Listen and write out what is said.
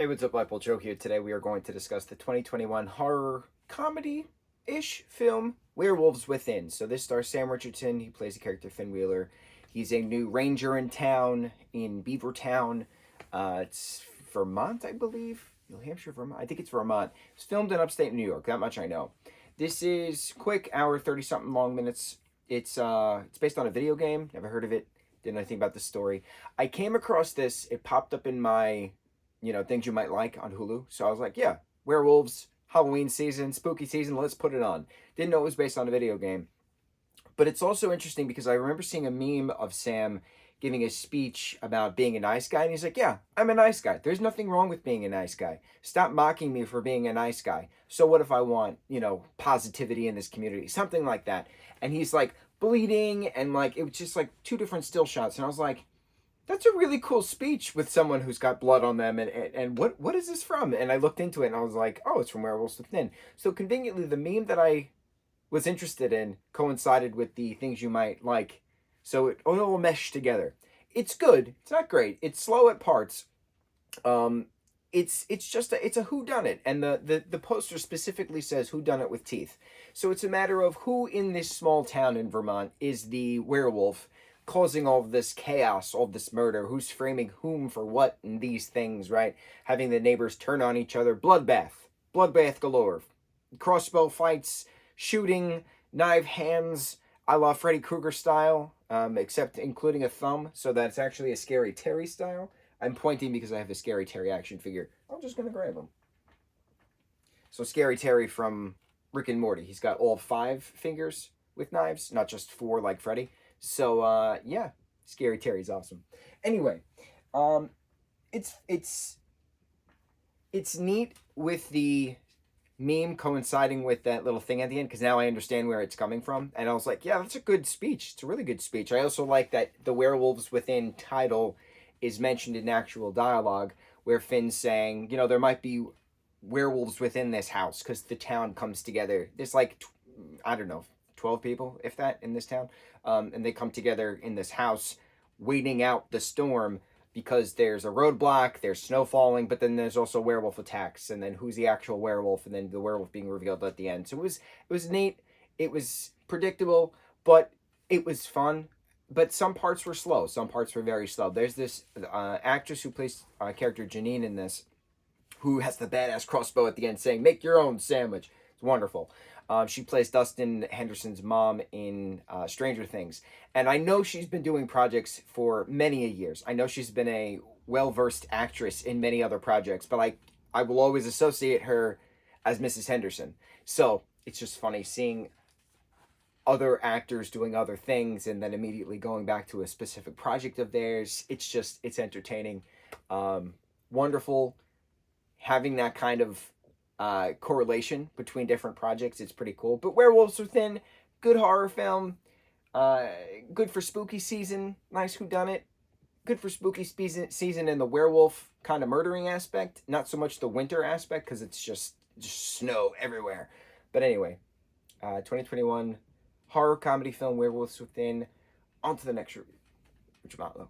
Hey, what's up, lightboltjoe here. Today we are going to discuss the 2021 horror comedy-ish film, Werewolves Within. So this stars Sam Richardson. He plays the character Finn Wheeler. He's a new ranger in town, in Beavertown. It's Vermont, I believe. New Hampshire, Vermont. I think it's Vermont. It's filmed in upstate New York. That much I know. This is quick, hour, 30-something long minutes. It's based on a video game. Never heard of it. Didn't know anything about the story. I came across this. It popped up in my things you might like on Hulu. So I was like, yeah, werewolves, Halloween season, spooky season, let's put it on. Didn't know it was based on a video game. But it's also interesting because I remember seeing a meme of Sam giving a speech about being a nice guy. And he's like, yeah, I'm a nice guy. There's nothing wrong with being a nice guy. Stop mocking me for being a nice guy. So what if I want, positivity in this community? Something like that. And he's like bleeding and like, it was just like two different still shots. And I was like, that's a really cool speech with someone who's got blood on them. And what is this from? And I looked into it and I was like, oh, it's from Werewolves Within. So conveniently, the meme that I was interested in coincided with the things you might like. So it all meshed together. It's good. It's not great. It's slow at parts. It's just it's a whodunit. And the poster specifically says whodunit with teeth. So it's a matter of who in this small town in Vermont is the werewolf causing all of this chaos, all of this murder, who's framing whom for what, and these things, right? Having the neighbors turn on each other, bloodbath galore, crossbow fights, shooting, knife hands, a la Freddy Krueger style, except including a thumb, so that it's actually a Scary Terry style. I'm pointing because I have a Scary Terry action figure. I'm just gonna grab him. So Scary Terry from Rick and Morty, he's got all 5 fingers with knives, not just 4 like Freddy. So yeah, Scary Terry's awesome. Anyway, it's neat with the meme coinciding with that little thing at the end, because now I understand where it's coming from. And I was like, yeah, that's a good speech. It's a really good speech. I also like that the Werewolves Within title is mentioned in actual dialogue, where Finn's saying, there might be werewolves within this house because the town comes together. There's like, I don't know, 12 people, if that, in this town. And they come together in this house, waiting out the storm because there's a roadblock, there's snow falling, but then there's also werewolf attacks, and then who's the actual werewolf, and then the werewolf being revealed at the end. So it was neat. It was predictable, but it was fun. But some parts were slow. Some parts were very slow. There's this actress who plays character Janine in this, who has the badass crossbow at the end saying, "Make your own sandwich." It's wonderful. She plays Dustin Henderson's mom in Stranger Things. And I know she's been doing projects for many years. I know she's been a well-versed actress in many other projects, but I will always associate her as Mrs. Henderson. So it's just funny seeing other actors doing other things and then immediately going back to a specific project of theirs. It's entertaining. Wonderful. Having that kind of correlation between different projects, it's pretty cool. But Werewolves Within, good horror film, good for spooky season, nice whodunit, good for spooky season and the werewolf kind of murdering aspect, not so much the winter aspect because it's just snow everywhere. But anyway, 2021 horror comedy film Werewolves Within. On to the next review. Mucho mahalo.